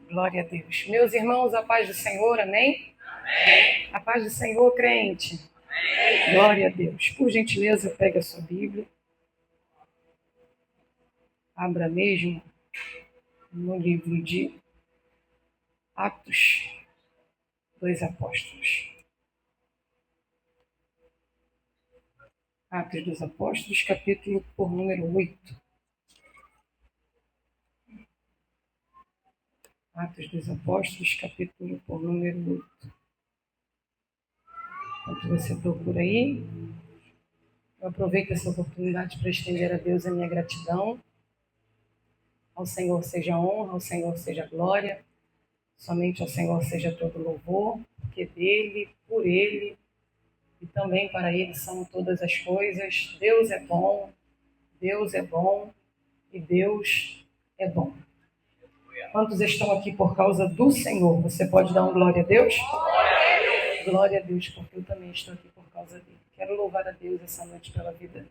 Glória a Deus. Meus irmãos, a paz do Senhor, amém? Amém. A paz do Senhor, crente. Amém. Glória a Deus. Por gentileza, pegue a sua Bíblia. Abra mesmo no livro de Atos dos Apóstolos. Atos dos Apóstolos, capítulo por número 8. Atos dos Apóstolos, capítulo por número 8. Enquanto você procura aí, eu aproveito essa oportunidade para estender a Deus a minha gratidão. Ao Senhor seja a honra, ao Senhor seja a glória, somente ao Senhor seja todo louvor, porque dele, por ele e também para ele são todas as coisas. Deus é bom e Deus é bom. Quantos estão aqui por causa do Senhor? Você pode dar um glória a Deus? Glória a Deus, porque eu também estou aqui por causa dele. Quero louvar a Deus essa noite pela vida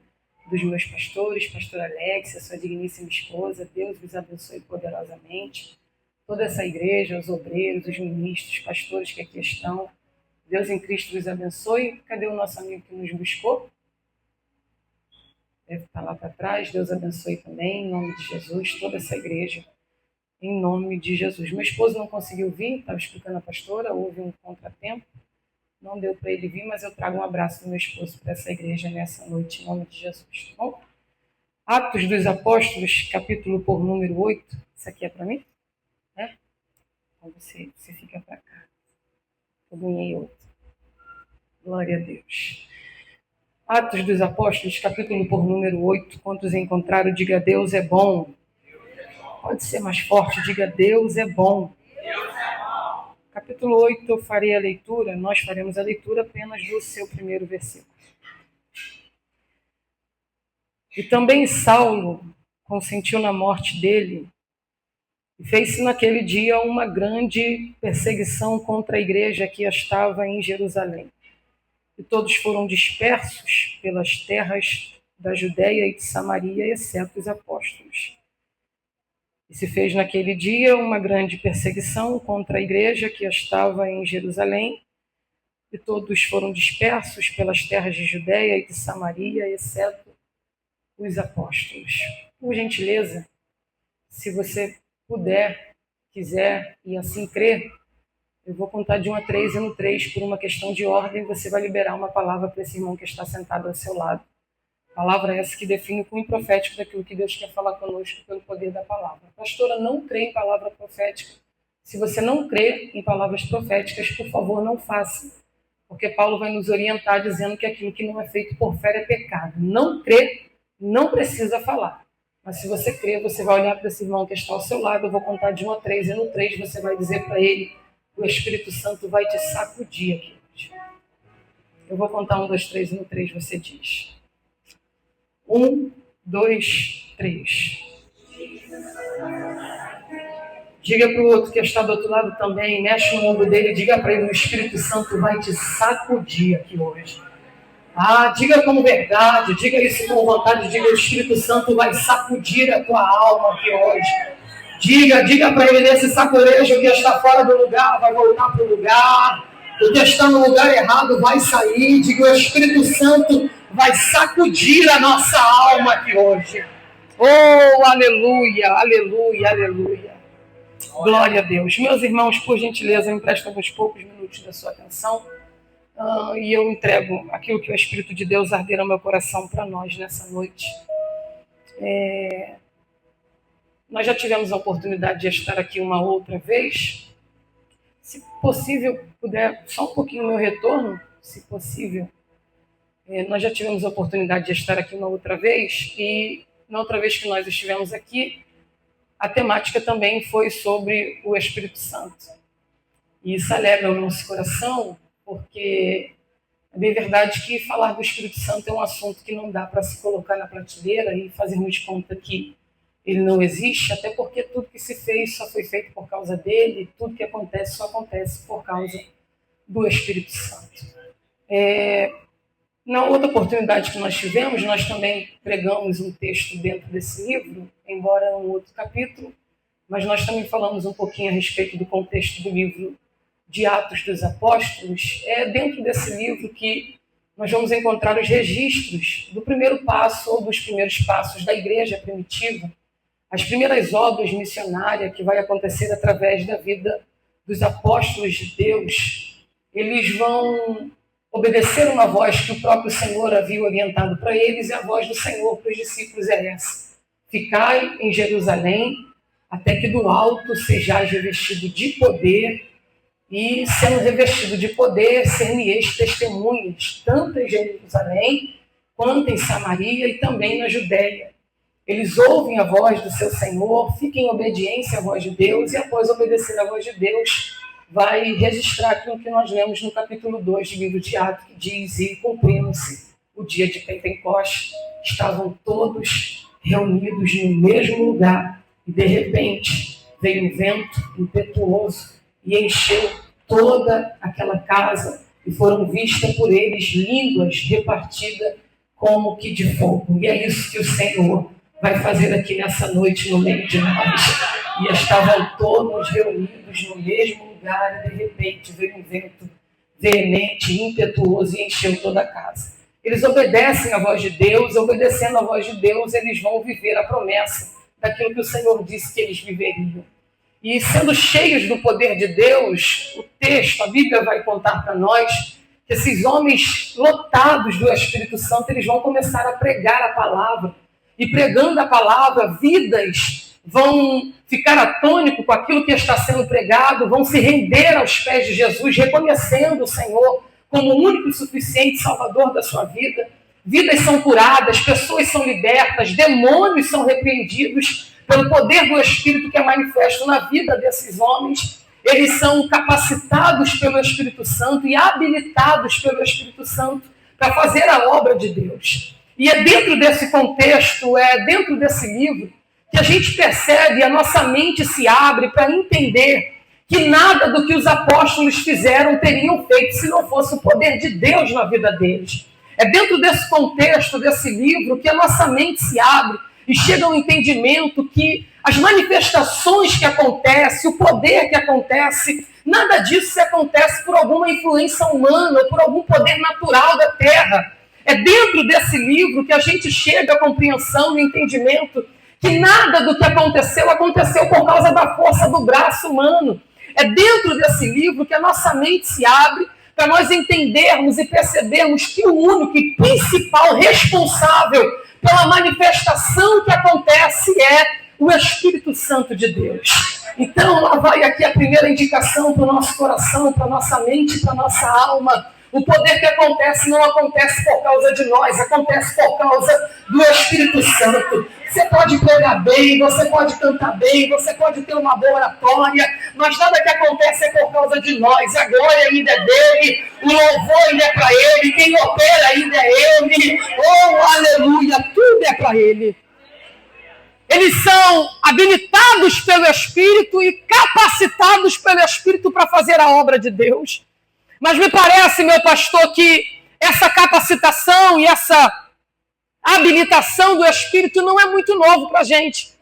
dos meus pastores, pastor Alex, a sua digníssima esposa. Deus vos abençoe poderosamente. Toda essa igreja, os obreiros, os ministros, pastores que aqui estão. Deus em Cristo vos abençoe. Cadê o nosso amigo que nos buscou? Deve estar lá para trás. Deus abençoe também, em nome de Jesus, toda essa igreja. Em nome de Jesus. Meu esposo não conseguiu vir, estava explicando a pastora, houve um contratempo. Não deu para ele vir, mas eu trago um abraço do meu esposo para essa igreja nessa noite, em nome de Jesus. Tá bom? Atos dos Apóstolos, capítulo por número 8. Isso aqui é para mim? É? Então você fica para cá. Eu ganhei outro. Glória a Deus. Atos dos Apóstolos, capítulo por número 8. Quantos encontraram, diga Deus é bom. Pode ser mais forte, diga Deus é bom. Capítulo 8, eu farei a leitura, nós faremos a leitura apenas do seu primeiro versículo. E também Saulo consentiu na morte dele, e fez-se naquele dia uma grande perseguição contra a igreja que estava em Jerusalém. E todos foram dispersos pelas terras da Judéia e de Samaria, exceto os apóstolos. E se fez naquele dia uma grande perseguição contra a igreja que estava em Jerusalém, e todos foram dispersos pelas terras de Judéia e de Samaria, exceto os apóstolos. Por gentileza, se você puder, quiser e assim crer, eu vou contar de 1 a 3 e no 3, por uma questão de ordem, você vai liberar uma palavra para esse irmão que está sentado ao seu lado. Palavra essa que define o cunho profético daquilo que Deus quer falar conosco pelo poder da palavra. A pastora não crê em palavra profética. Se você não crê em palavras proféticas, por favor, não faça. Porque Paulo vai nos orientar dizendo que aquilo que não é feito por fé é pecado. Não crê, não precisa falar. Mas se você crê, você vai olhar para esse irmão que está ao seu lado. Eu vou contar de 1 a 3 e no 3 você vai dizer para ele: o Espírito Santo vai te sacudir aqui hoje. Eu vou contar 1, 2, 3 e no 3 você diz. 1, 2, 3. Diga para o outro que está do outro lado também, mexe no ombro dele, diga para ele: o Espírito Santo vai te sacudir aqui hoje. Diga como verdade, diga isso com vontade, diga: o Espírito Santo vai sacudir a tua alma aqui hoje. Diga para ele: nesse saculejo que está fora do lugar, vai voltar para o lugar. O que está no lugar errado vai sair. Diga: o Espírito Santo vai sacudir a nossa alma aqui hoje. Oh, aleluia, aleluia, aleluia. Glória a Deus. Meus irmãos, por gentileza, me emprestem alguns poucos minutos da sua atenção. E eu entrego aquilo que o Espírito de Deus arder no meu coração para nós nessa noite. Nós já tivemos a oportunidade de estar aqui uma outra vez. Se possível, puder, só um pouquinho o meu retorno, se possível. Nós já tivemos a oportunidade de estar aqui uma outra vez, e na outra vez que nós estivemos aqui, a temática também foi sobre o Espírito Santo. E isso alegra o nosso coração, porque é bem verdade que falar do Espírito Santo é um assunto que não dá para se colocar na prateleira e fazermos de conta que ele não existe, até porque tudo que se fez só foi feito por causa dele, tudo que acontece só acontece por causa do Espírito Santo. Na outra oportunidade que nós tivemos, nós também pregamos um texto dentro desse livro, embora um outro capítulo, mas nós também falamos um pouquinho a respeito do contexto do livro de Atos dos Apóstolos. É dentro desse livro que nós vamos encontrar os registros do primeiro passo ou dos primeiros passos da igreja primitiva, as primeiras obras missionárias que vai acontecer através da vida dos apóstolos de Deus. Eles vão obedecer uma voz que o próprio Senhor havia orientado para eles, e a voz do Senhor para os discípulos é essa: ficai em Jerusalém, até que do alto sejais revestido de poder, e sendo revestido de poder, ser-me-eis testemunhas, tanto em Jerusalém, quanto em Samaria e também na Judéia. Eles ouvem a voz do seu Senhor, fiquem em obediência à voz de Deus, e após obedecer à voz de Deus, vai registrar aquilo que nós lemos no capítulo 2 do livro de Atos, que diz: e cumprindo-se o dia de Pentecostes, estavam todos reunidos no mesmo lugar, e de repente veio um vento impetuoso e encheu toda aquela casa, e foram vistas por eles línguas repartidas como que de fogo. E é isso que o Senhor vai fazer aqui nessa noite no meio de nós. E estavam todos reunidos no mesmo lugar, e de repente veio um vento veemente, impetuoso, e encheu toda a casa. Eles obedecem à voz de Deus, obedecendo à voz de Deus, eles vão viver a promessa daquilo que o Senhor disse que eles viveriam. E sendo cheios do poder de Deus, o texto, a Bíblia vai contar para nós que esses homens lotados do Espírito Santo, eles vão começar a pregar a palavra. E pregando a palavra, vidas vão ficar atônitos com aquilo que está sendo pregado, vão se render aos pés de Jesus, reconhecendo o Senhor como o único e suficiente Salvador da sua vida. Vidas são curadas, pessoas são libertas, demônios são repreendidos pelo poder do Espírito que é manifesto na vida desses homens. Eles são capacitados pelo Espírito Santo e habilitados pelo Espírito Santo para fazer a obra de Deus. E é dentro desse contexto, é dentro desse livro, que a gente percebe, a nossa mente se abre para entender que nada do que os apóstolos fizeram teriam feito se não fosse o poder de Deus na vida deles. É dentro desse contexto, desse livro, que a nossa mente se abre e chega ao entendimento que as manifestações que acontecem, o poder que acontece, nada disso acontece por alguma influência humana ou por algum poder natural da terra. É dentro desse livro que a gente chega à compreensão e entendimento que nada do que aconteceu por causa da força do braço humano. É dentro desse livro que a nossa mente se abre para nós entendermos e percebermos que o único e principal responsável pela manifestação que acontece é o Espírito Santo de Deus. Então, lá vai aqui a primeira indicação para o nosso coração, para a nossa mente, para a nossa alma. O poder que acontece não acontece por causa de nós, acontece por causa do Espírito Santo. Você pode pregar bem, você pode cantar bem, você pode ter uma boa oratória, mas nada que acontece é por causa de nós. A glória ainda é dele, o louvor ainda é para ele, quem opera ainda é ele. Oh, aleluia, tudo é para ele. Eles são habilitados pelo Espírito e capacitados pelo Espírito para fazer a obra de Deus. Mas me parece, meu pastor, que essa capacitação e essa habilitação do Espírito não é muito novo para a gente.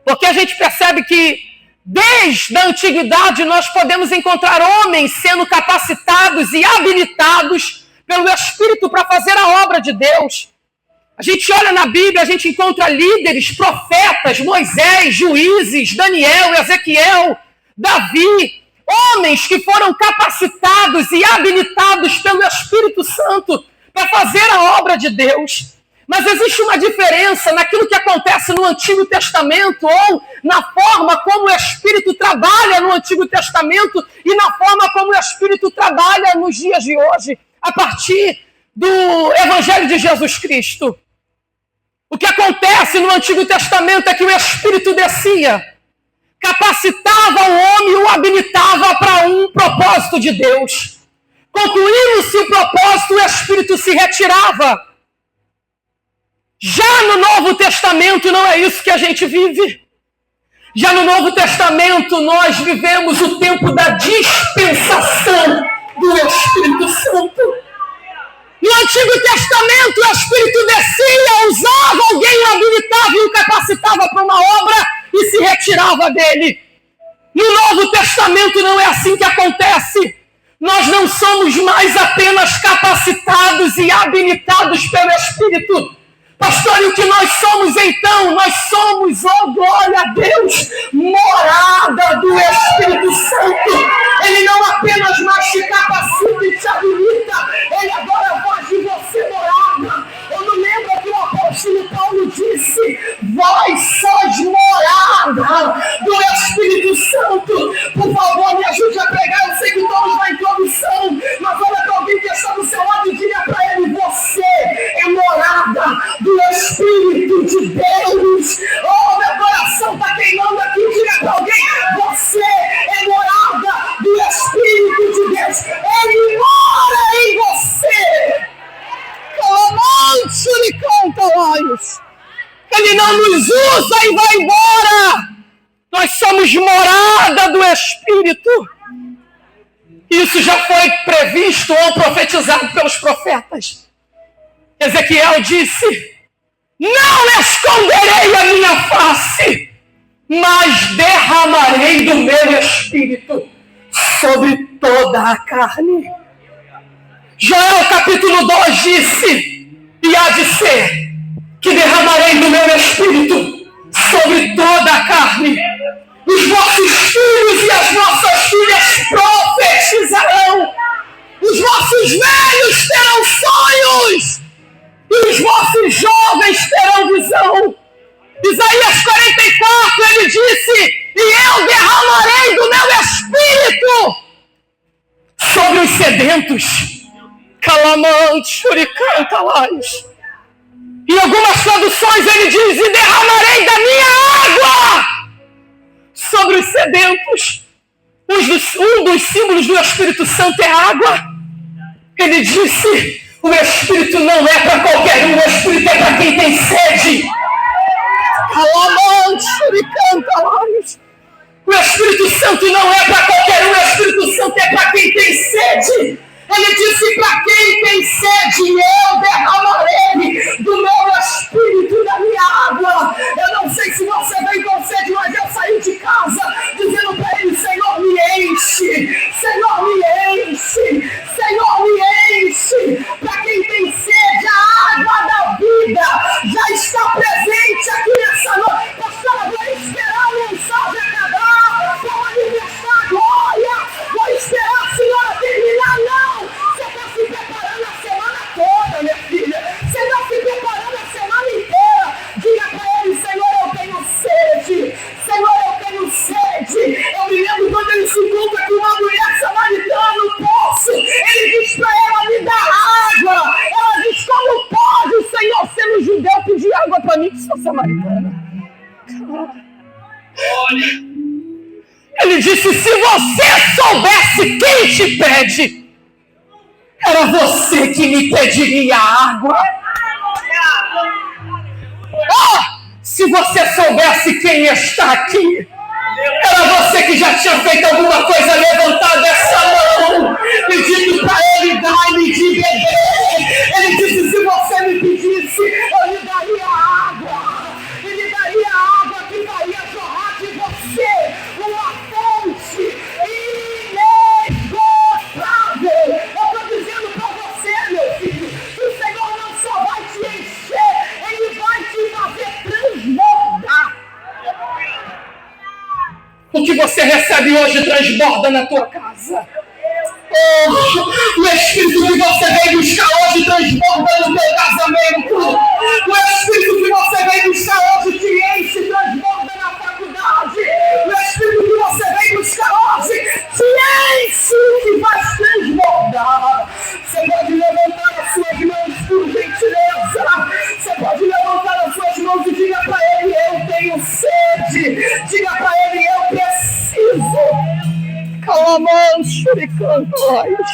Porque a gente percebe que desde a antiguidade nós podemos encontrar homens sendo capacitados e habilitados pelo Espírito para fazer a obra de Deus. A gente olha na Bíblia, a gente encontra líderes, profetas, Moisés, juízes, Daniel, Ezequiel, Davi, homens que foram capacitados e habilitados pelo Espírito Santo para fazer a obra de Deus. Mas existe uma diferença naquilo que acontece no Antigo Testamento ou na forma como o Espírito trabalha no Antigo Testamento e na forma como o Espírito trabalha nos dias de hoje, a partir do Evangelho de Jesus Cristo. O que acontece no Antigo Testamento é que o Espírito descia, capacitava o homem e o habilitava para um propósito de Deus. Concluindo-se o propósito, o Espírito se retirava. Já no Novo Testamento não é isso que a gente vive. Já no Novo Testamento nós vivemos o tempo da dispensação do Espírito Santo. No Antigo Testamento o Espírito descia, usava alguém, o habilitava e o capacitava para uma obra. e se retirava dele. No Novo Testamento não é assim que acontece. Nós não somos mais apenas capacitados e habilitados pelo Espírito. Pastor, e o que nós somos então? Nós somos, oh glória a Deus, morada do Espírito Santo. Ele não apenas mais te capacita e te habilita, ele agora faz de você morada. Eu não lembro que o apóstolo Paulo disse: vós sois morada do Espírito Santo. Por favor, me ajude a pregar. Eu sei que estamos na introdução, mas olha para alguém que está do seu lado e diga para ele: você é morada do Espírito de Deus. Oh, meu coração está queimando aqui. Diga para alguém: você é morada do Espírito de Deus. Ele mora em você. Ele não nos usa e vai embora. Nós somos morada do Espírito. Isso já foi previsto ou profetizado pelos profetas. Ezequiel disse: não esconderei a minha face, mas derramarei do meu Espírito sobre toda a carne. Joel capítulo 2 disse: e há de ser que derramarei do meu Espírito sobre toda a carne. Os vossos filhos e as vossas filhas profetizarão. Os vossos velhos terão sonhos. E os vossos jovens terão visão. Isaías 44, ele disse: e eu derramarei do meu Espírito sobre os sedentos. Calamante, Shuricanta, Lais. Em algumas traduções ele diz: e derramarei da minha água sobre os sedentos. Um dos símbolos do Espírito Santo é a água. Ele disse: o Espírito não é para qualquer um, o Espírito é para quem tem sede. O Espírito Santo não é para qualquer um, o Espírito Santo é para quem tem sede. Ele disse: para quem tem sede, eu derramarei do meu Espírito e da minha água. Eu não sei se você vem com sede, mas eu saí de casa dizendo para ele: Senhor, me enche, Senhor, me enche, Senhor, me enche. Para quem tem sede, a água da vida já está presente aqui nessa noite. Pastora, vou esperar a mensagem acabar para manifestar a glória. Vou esperar a senhora terminar, não. Você está se preparando a semana toda, minha filha. Você está se preparando a semana inteira. Diga para ele: Senhor, eu tenho sede. Senhor, eu tenho sede. Eu me lembro quando ele se encontra com uma mulher samaritana no poço. Ele diz para ela: me dá água. Ela diz: como pode o Senhor, sendo judeu, pedir água para mim que sou samaritana? Olha. Ele disse: se você soubesse quem te pede, era você que me pediria água. Se você soubesse quem está aqui, era você que já tinha feito alguma coisa, levantado essa mão e dito para ele: dá-me de beber. Ele disse: se você me pedisse, eu lhe daria água. E lhe daria água que faria jorrar de você uma fonte inesgotável. Eu estou dizendo para você, meu filho, que o Senhor não só vai te encher, Ele vai te fazer transbordar. O que você recebe hoje transborda na tua casa. O Espírito que você vem buscar hoje transborda no teu casamento. O Espírito que você vem buscar hoje te enche, transborda na faculdade. O Espírito que você vem buscar hoje te enche e vai transbordar. Você pode levantar as suas mãos por gentileza. Você pode levantar as suas mãos e diga para ele: eu tenho sede. Diga para ele: eu preciso. Calamante, Shuricantóis.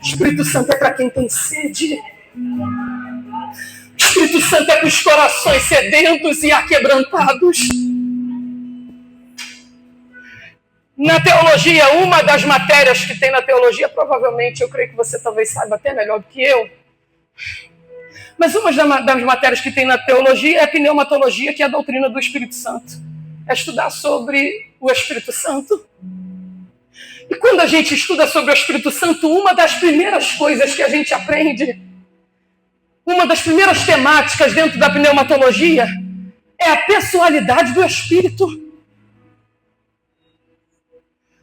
Espírito Santo é para quem tem sede. Espírito Santo é para os corações sedentos e aquebrantados. Na teologia, uma das matérias que tem na teologia, provavelmente, eu creio que você talvez saiba até melhor do que eu, Mas uma das matérias que tem na teologia é a pneumatologia, que é a doutrina do Espírito Santo. É estudar sobre o Espírito Santo. E quando a gente estuda sobre o Espírito Santo, uma das primeiras coisas que a gente aprende, uma das primeiras temáticas dentro da pneumatologia, é a pessoalidade do Espírito.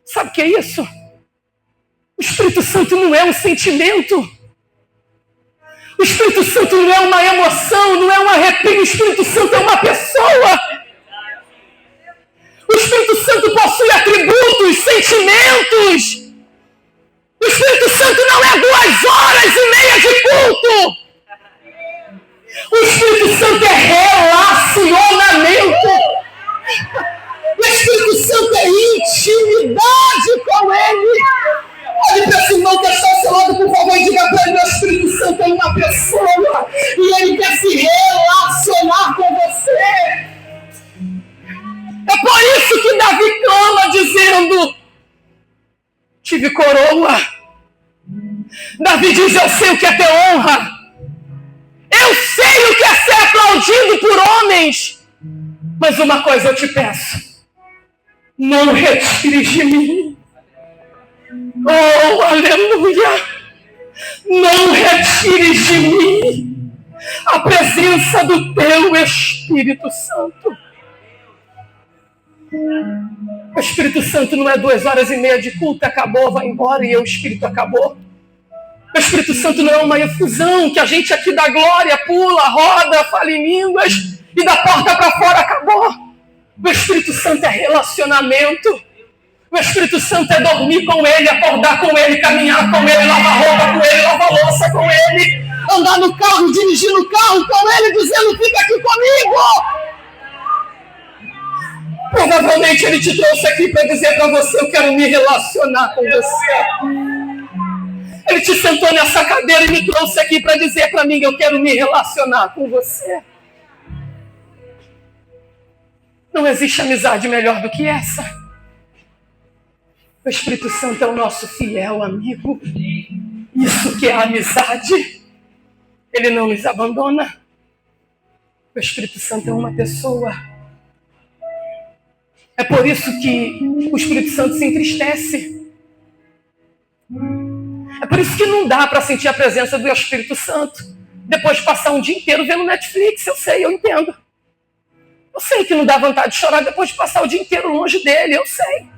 Sabe o que é isso? O Espírito Santo não é um sentimento. O Espírito Santo não é uma emoção, não é um arrepio. O Espírito Santo é uma pessoa. O Espírito Santo possui atributos, sentimentos. O Espírito Santo não é 2h30 de culto. O Espírito Santo é relacionamento. O Espírito Santo é intimidade com Ele. Olhe para esse irmão que está ao seu lado, por favor, e diga para ele: o Espírito Santo é uma pessoa e Ele quer se relacionar com você. É por isso que Davi clama dizendo: tive coroa. Davi diz: eu sei o que é ter honra. Eu sei o que é ser aplaudido por homens. Mas uma coisa eu te peço: não retires de mim. Oh, aleluia! Não retires de mim a presença do teu Espírito Santo. O Espírito Santo não é 2h30 de culto, acabou, vai embora e o Espírito acabou. O Espírito Santo não é uma efusão que a gente aqui da glória pula, roda, fala em línguas e da porta para fora acabou. O Espírito Santo é relacionamento. O Espírito Santo é dormir com Ele, acordar com Ele, caminhar com Ele, lavar roupa com Ele, lavar louça com Ele, andar no carro, dirigir no carro com Ele, dizendo: fica aqui comigo. Provavelmente Ele te trouxe aqui para dizer para você: eu quero me relacionar com você. Ele te sentou nessa cadeira e me trouxe aqui para dizer para mim: eu quero me relacionar com você. Não existe amizade melhor do que essa. O Espírito Santo é o nosso fiel amigo. Isso que é a amizade. Ele não nos abandona. O Espírito Santo é uma pessoa. É por isso que o Espírito Santo se entristece. É por isso que não dá para sentir a presença do Espírito Santo depois de passar um dia inteiro vendo Netflix. Eu sei, eu entendo. Eu sei que não dá vontade de chorar depois de passar o dia inteiro longe dele. Eu sei.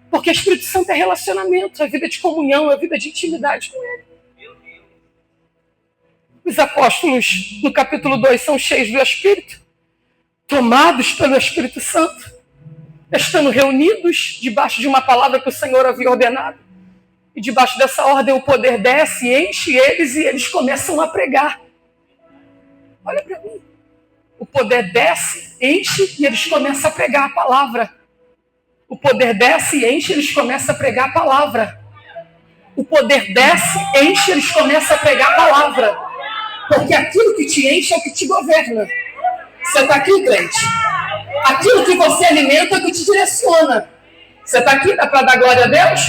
Porque o Espírito Santo é relacionamento, é vida de comunhão, é vida de intimidade com Ele. Os apóstolos, no capítulo 2, são cheios do Espírito, tomados pelo Espírito Santo, estando reunidos debaixo de uma palavra que o Senhor havia ordenado. E debaixo dessa ordem o poder desce, enche eles e eles começam a pregar. Olha para mim. O poder desce, enche e eles começam a pregar a palavra. O poder desce e enche, eles começam a pregar a palavra. O poder desce, enche, eles começam a pregar a palavra. Porque aquilo que te enche é o que te governa. Você está aqui, crente? Aquilo que você alimenta é o que te direciona. Você está aqui? Dá para dar glória a Deus?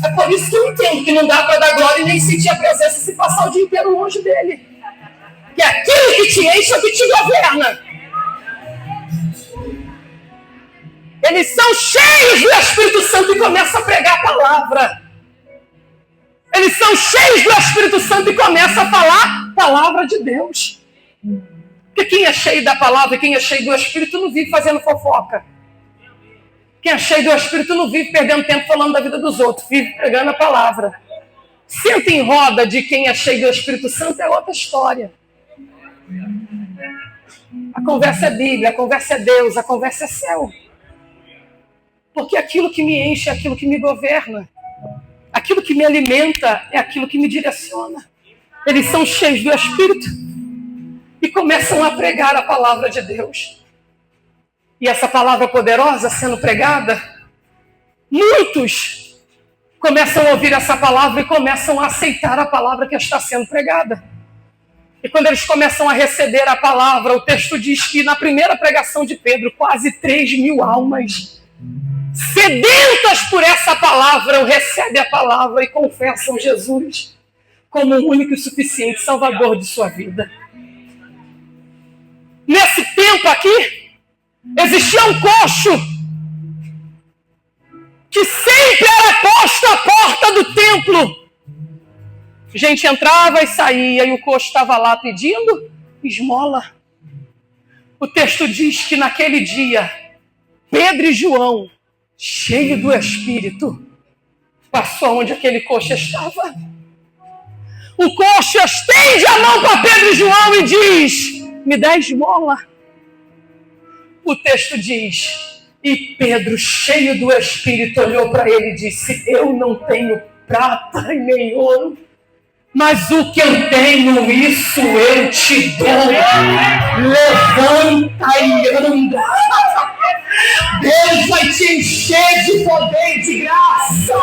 É por isso que eu entendo que não dá para dar glória e nem sentir a presença se passar o dia inteiro longe dele. Que aquilo que te enche é o que te governa. Eles são cheios do Espírito Santo e começam a pregar a palavra. Eles são cheios do Espírito Santo e começam a falar a palavra de Deus. Porque quem é cheio da palavra, quem é cheio do Espírito, não vive fazendo fofoca. Quem é cheio do Espírito não vive perdendo tempo falando da vida dos outros, vive pregando a palavra. Senta em roda de quem é cheio do Espírito Santo é outra história. A conversa é Bíblia, a conversa é Deus, a conversa é céu. Porque aquilo que me enche é aquilo que me governa. Aquilo que me alimenta é aquilo que me direciona. Eles são cheios do Espírito e começam a pregar a palavra de Deus. E essa palavra poderosa sendo pregada, muitos começam a ouvir essa palavra e começam a aceitar a palavra que está sendo pregada. E quando eles começam a receber a palavra, o texto diz que na primeira pregação de Pedro, quase 3.000 almas sedentas por essa palavra, recebem a palavra e confessam Jesus como o único e suficiente Salvador de sua vida. Nesse tempo aqui, existia um coxo que sempre era posto à porta do templo. A gente entrava e saía e o coxo estava lá pedindo esmola. O texto diz que naquele dia, Pedro e João, cheios do Espírito, passou onde aquele coxo estava. O coxo estende a mão para Pedro e João e diz: me dá esmola. O texto diz: e Pedro, cheio do Espírito, olhou para ele e disse: eu não tenho prata e nem ouro, mas o que eu tenho, isso eu te dou. Levanta e anda. Deus vai te encher de poder e de graça.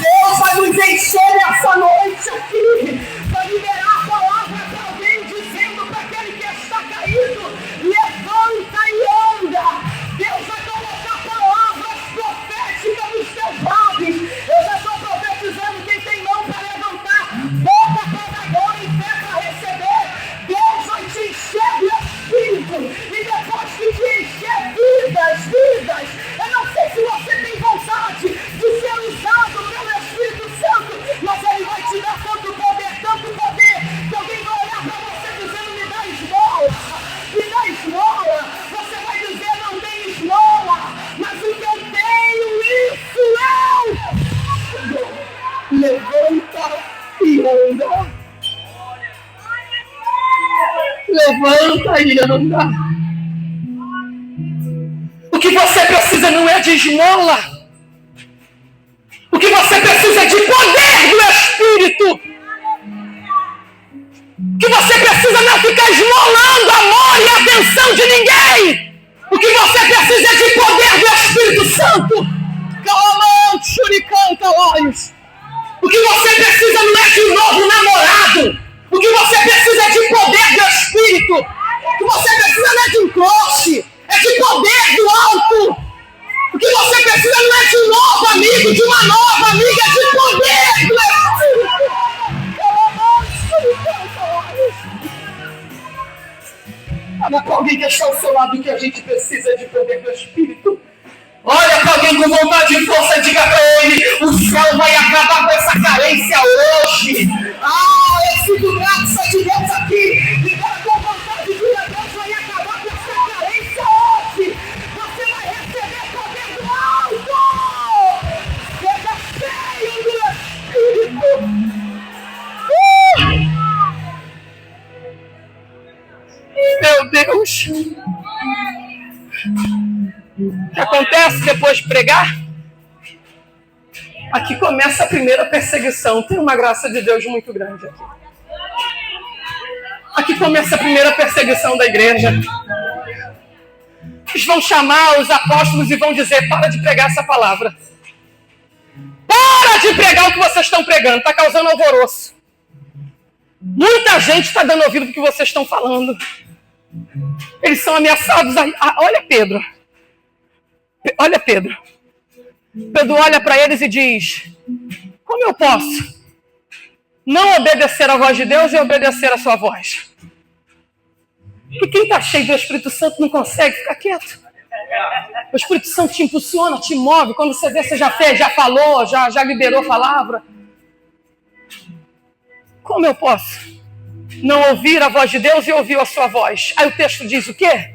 Deus vai nos encher essa noite aqui para liberar a palavra para alguém, dizendo para aquele que está caído: levanta e anda. Deus vai colocar palavras proféticas nos teus lábios. Eu já estou profetizando: quem tem mão para levantar, boca para agora e pé para receber. Deus vai te encher do Espírito, e depois que te encher, vidas. Eu não sei se você tem vontade de ser usado pelo Espírito Santo, mas ele vai te dar tanto poder, que alguém vai olhar para você dizendo: me dá esmola, me dá esmola. Você vai dizer: não tem esmola, mas o que eu tenho, isso eu. Levanta e anda. Levanta e anda. O que você precisa não é de esmola. O que você precisa é de poder do Espírito. O que você precisa não é ficar esmolando amor e atenção de ninguém. O que você precisa é de poder do Espírito Santo. Calamante, churicanta, olhos. O que você precisa não é de um novo namorado. O que você precisa é de poder do Espírito. O que você precisa não é de um crush. É de poder do alto. O que você precisa não é de um novo amigo, de uma nova amiga, é de poder do Espírito. Fala para alguém que está ao seu lado que a gente precisa de poder do Espírito. Olha para alguém com vontade e força e diga para ele: o céu vai acabar com essa carência hoje. Eu sinto graça de Deus aqui. Libera com vontade de Deus, vai acabar com essa carência hoje. Você vai receber poder do alto. Seja cheio do Espírito. Meu Deus. O que acontece depois de pregar? Aqui começa a primeira perseguição. Tem uma graça de Deus muito grande aqui. Aqui começa a primeira perseguição da igreja. Eles vão chamar os apóstolos e vão dizer: para de pregar essa palavra. Para de pregar o que vocês estão pregando. Está causando alvoroço. Muita gente está dando ouvido para o que vocês estão falando. Eles são ameaçados. Olha Pedro. Olha Pedro. Pedro olha para eles e diz: como eu posso não obedecer à voz de Deus e obedecer à sua voz? E quem está cheio do Espírito Santo não consegue ficar quieto. O Espírito Santo te impulsiona, te move. Quando você vê, você já fez, já falou, já liberou a palavra. Como eu posso não ouvir a voz de Deus e ouvir a sua voz? Aí o texto diz o quê?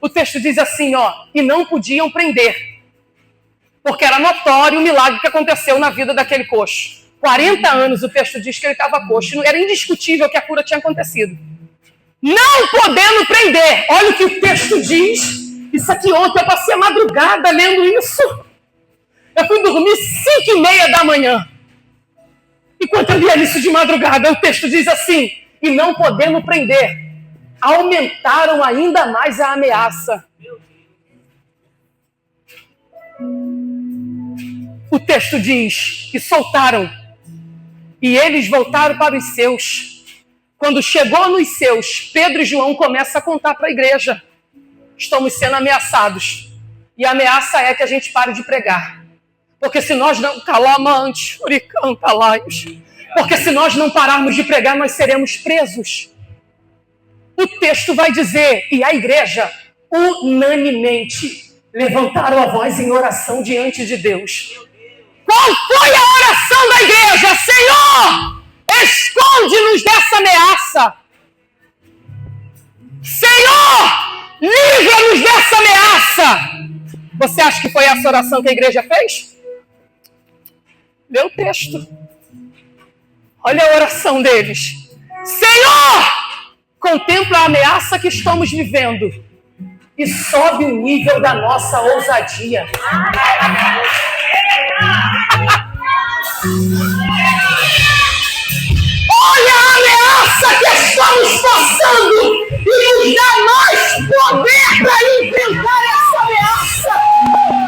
O texto diz assim, e não podiam prender, porque era notório o milagre que aconteceu na vida daquele coxo. 40 anos o texto diz que ele estava coxo, era indiscutível que a cura tinha acontecido. Não podendo prender, olha o que o texto diz. Isso aqui ontem, eu passei a madrugada lendo isso. Eu fui dormir 5:30 da manhã. Enquanto eu lia isso de madrugada, o texto diz assim: e não podendo prender, aumentaram ainda mais a ameaça. O texto diz que soltaram, e eles voltaram para os seus. Quando chegou nos seus, Pedro e João começam a contar para a igreja: estamos sendo ameaçados, e a ameaça é que a gente pare de pregar, porque se nós não calamante, uricanta laios, Porque se nós não pararmos de pregar, nós seremos presos. O texto vai dizer, e a igreja unanimemente levantaram a voz em oração diante de Deus. Qual foi a oração da igreja? Senhor, esconde-nos dessa ameaça. Senhor, livra-nos dessa ameaça. Você acha que foi essa oração que a igreja fez? Lê o texto. Olha a oração deles. Senhor, contempla a ameaça que estamos vivendo e sobe o nível da nossa ousadia. Olha a ameaça que estamos passando e nos dá mais poder para enfrentar essa ameaça.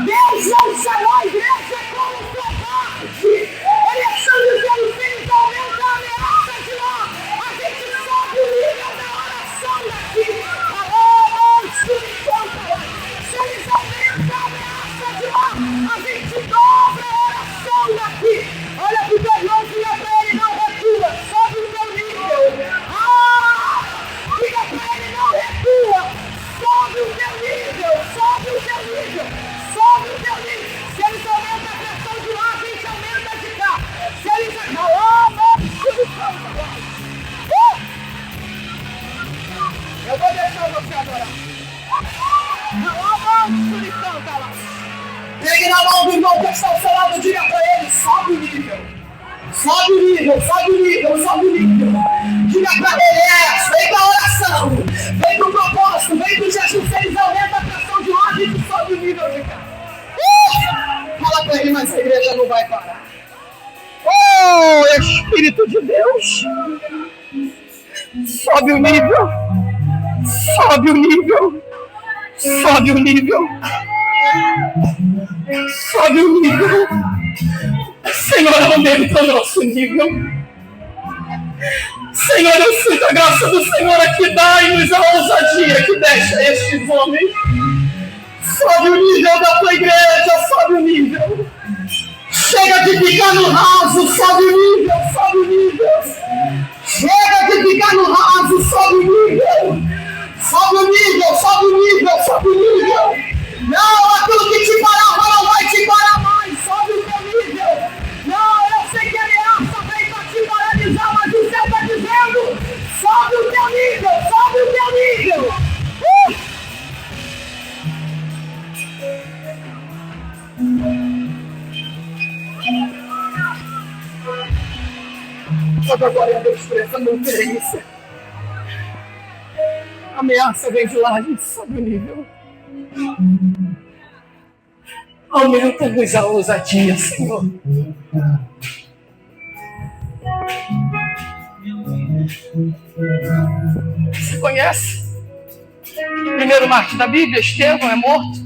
Deus não chamou a igreja como covarde. Eles estão dizendo, filhos, aumenta a ameaça de lá. A gente sobe o nível da oração daqui. Alô, Espírito Santo. Se eles aumentam a ameaça de lá, a gente dobra a oração daqui. Olha pro teu irmão, diga pra ele, não recua, sobe o teu nível. Diga pra ele, não recua, sobe o teu nível, sobe o teu nível, sobe o teu nível. Se eles aumentam a pressão de lá, a gente aumenta de cá. Se eles acalam, eu vou deixar você adorar. Pegue na mão do irmão que está ao seu lado, diga pra ele, sobe o nível. Sobe o nível, sobe o nível, sobe o nível. Diga pra ele, vem com a oração, vem com o propósito, vem com o jejum. Se eles aumentam a pressão de lá, a gente sobe o nível de cá. Fala pra ele, mas a igreja não vai parar. Oh, Espírito de Deus, sobe o nível, sobe o nível, sobe o nível, sobe o nível. Senhor, aumenta o nosso nível. Senhor, eu sinto a graça do Senhor aqui, dai-nos a ousadia que deixa estes homens. Sobe o nível da tua igreja, sobe o nível. Chega de ficar no raso, sobe o nível, sobe o nível. Chega de ficar no raso, sobe o nível. Sobe o nível, sobe o nível, sobe o nível. Não, aquilo que te parava não vai te parar mais, sobe o teu nível. Não, eu sei que a ameaça vem para te paralisar, mas o céu está dizendo, sobe o teu nível, sobe o teu nível. Toda glória a Deus por essa conferência. A ameaça vem de lá, a gente sobe o nível. Aumenta-nos a ousadia, Senhor. Você conhece? Primeiro mártir da Bíblia, Estevão, é morto.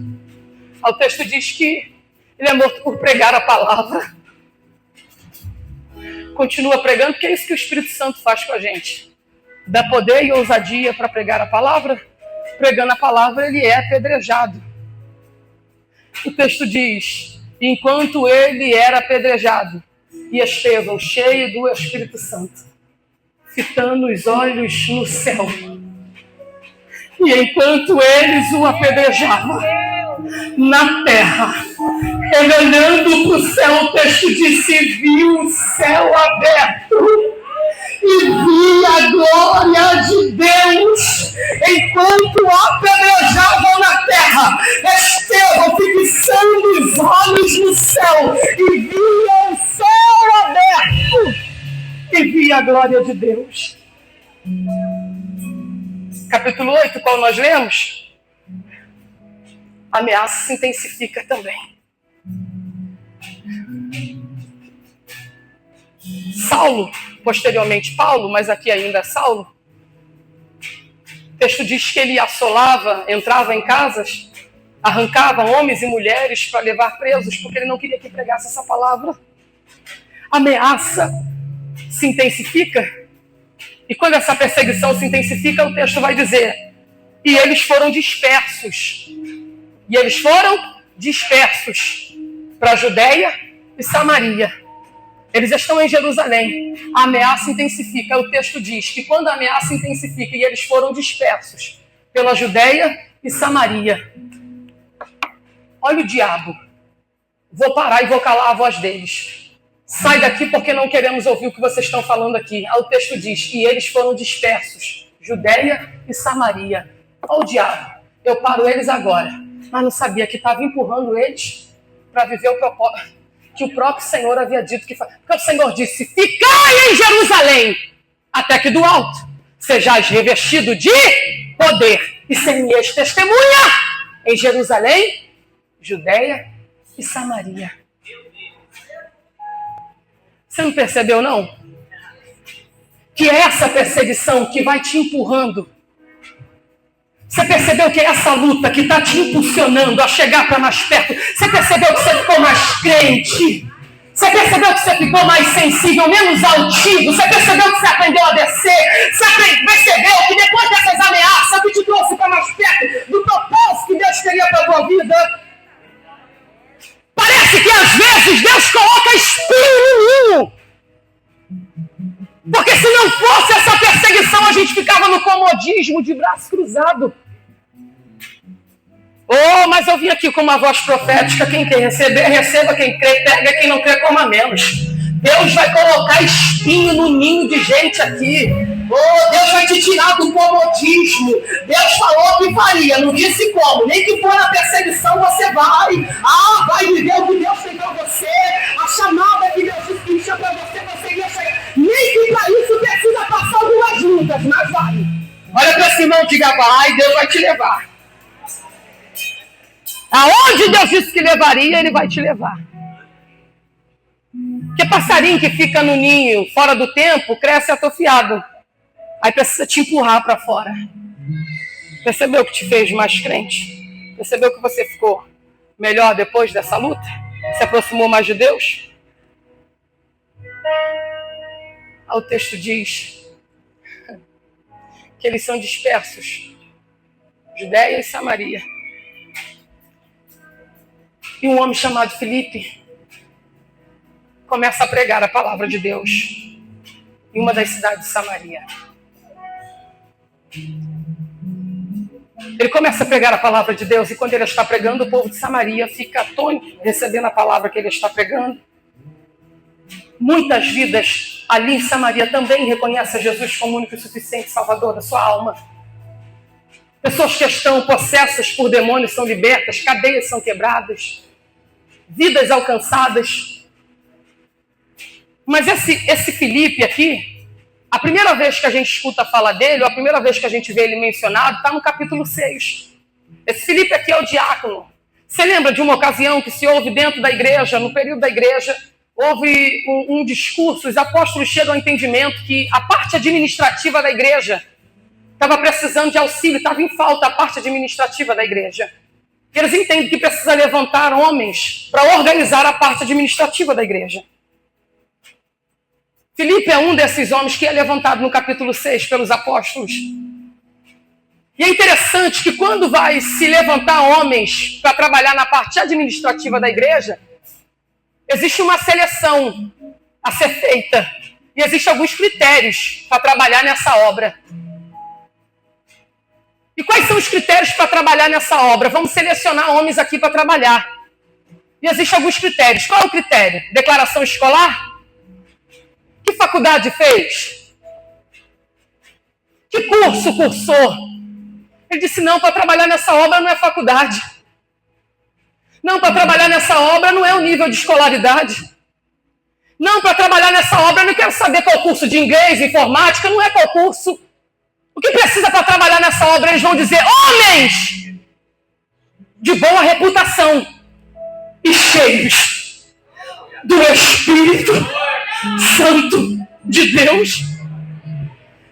O texto diz que ele é morto por pregar a palavra. Continua pregando, porque é isso que o Espírito Santo faz com a gente. Dá poder e ousadia para pregar a palavra. Pregando a palavra, ele é apedrejado. O texto diz, enquanto ele era apedrejado, e Estevão, cheio do Espírito Santo, fitando os olhos no céu. E enquanto eles o apedrejavam na terra, ele olhando para o céu, o texto disse, viu o céu aberto e via a glória de Deus. Enquanto o apedrejavam na terra, Estevão fixando os olhos no céu e via o céu aberto e via a glória de Deus. Capítulo 8, qual nós lemos, a ameaça se intensifica também. Saulo, posteriormente Paulo, mas aqui ainda Saulo, o texto diz que ele assolava, entrava em casas, arrancava homens e mulheres para levar presos, porque ele não queria que pregasse essa palavra. A ameaça se intensifica, e quando essa perseguição se intensifica, o texto vai dizer, e eles foram dispersos. E eles foram dispersos para a Judéia e Samaria. Eles estão em Jerusalém. A ameaça intensifica. O texto diz que quando a ameaça intensifica e eles foram dispersos pela Judeia e Samaria. Olha o diabo. Vou parar e vou calar a voz deles. Sai daqui porque não queremos ouvir o que vocês estão falando aqui. O texto diz que eles foram dispersos. Judeia e Samaria. Olha o diabo. Eu paro eles agora. Mas não sabia que estava empurrando eles para viver o propósito que o próprio Senhor havia dito que faz. Porque o Senhor disse, ficai em Jerusalém, até que do alto sejais revestido de poder. E ser minhas testemunha em Jerusalém, Judeia e Samaria. Você não percebeu, não? Que é essa perseguição que vai te empurrando. Você percebeu que é essa luta que está te impulsionando a chegar para mais perto? Você percebeu que você ficou mais crente? Você percebeu que você ficou mais sensível, menos altivo? Você percebeu que você aprendeu a descer? Você percebeu que depois dessas ameaças que te trouxe para mais perto do propósito que Deus queria para a tua vida? Parece que às vezes Deus coloca espinho no ninho. Porque se não fosse essa perseguição, a gente ficava no comodismo de braço cruzado. Oh, mas eu vim aqui com uma voz profética. Quem quer receber, receba. Quem crê, pega. Quem não crê, coma menos. Deus vai colocar espinho no ninho de gente aqui. Oh, Deus vai te tirar do comodismo. Deus falou que faria, não disse como. Nem que for na perseguição, você vai. Vai viver o que Deus tem para você. A chamada que Deus tinha para você, você ia chegar. Nem que para isso precisa passar algumas lutas, mas vai. Olha para esse irmão e diga, vai, Deus vai te levar. Aonde Deus disse que levaria, Ele vai te levar. Porque passarinho que fica no ninho fora do tempo, cresce atrofiado. Aí precisa te empurrar para fora. Percebeu que te fez mais crente? Percebeu que você ficou melhor depois dessa luta? Se aproximou mais de Deus? O texto diz que eles são dispersos. Judeia e Samaria. E um homem chamado Filipe começa a pregar a palavra de Deus em uma das cidades de Samaria. Ele começa a pregar a palavra de Deus e quando ele está pregando, o povo de Samaria fica atônito recebendo a palavra que ele está pregando. Muitas vidas ali em Samaria também reconhecem a Jesus como único e suficiente Salvador da sua alma. Pessoas que estão possessas por demônios são libertas, cadeias são quebradas, vidas alcançadas. Mas esse Filipe aqui, a primeira vez que a gente escuta falar dele, ou a primeira vez que a gente vê ele mencionado, está no capítulo 6. Esse Filipe aqui é o diácono. Você lembra de uma ocasião que se houve dentro da igreja, no período da igreja, houve um discurso, os apóstolos chegam ao entendimento que a parte administrativa da igreja estava precisando de auxílio, estava em falta a parte administrativa da igreja. E eles entendem que precisa levantar homens para organizar a parte administrativa da igreja. Filipe é um desses homens que é levantado no capítulo 6 pelos apóstolos. E é interessante que quando vai se levantar homens para trabalhar na parte administrativa da igreja, existe uma seleção a ser feita. E existem alguns critérios para trabalhar nessa obra. E quais são os critérios para trabalhar nessa obra? Vamos selecionar homens aqui para trabalhar. E existem alguns critérios. Qual é o critério? Declaração escolar? Que faculdade fez? Que curso cursou? Ele disse, não, para trabalhar nessa obra não é faculdade. Não, para trabalhar nessa obra não é o nível de escolaridade. Não, para trabalhar nessa obra eu não quero saber qual curso de inglês, informática, não é qual curso. O que precisa para trabalhar nessa obra? Eles vão dizer, homens de boa reputação e cheios do Espírito Santo de Deus.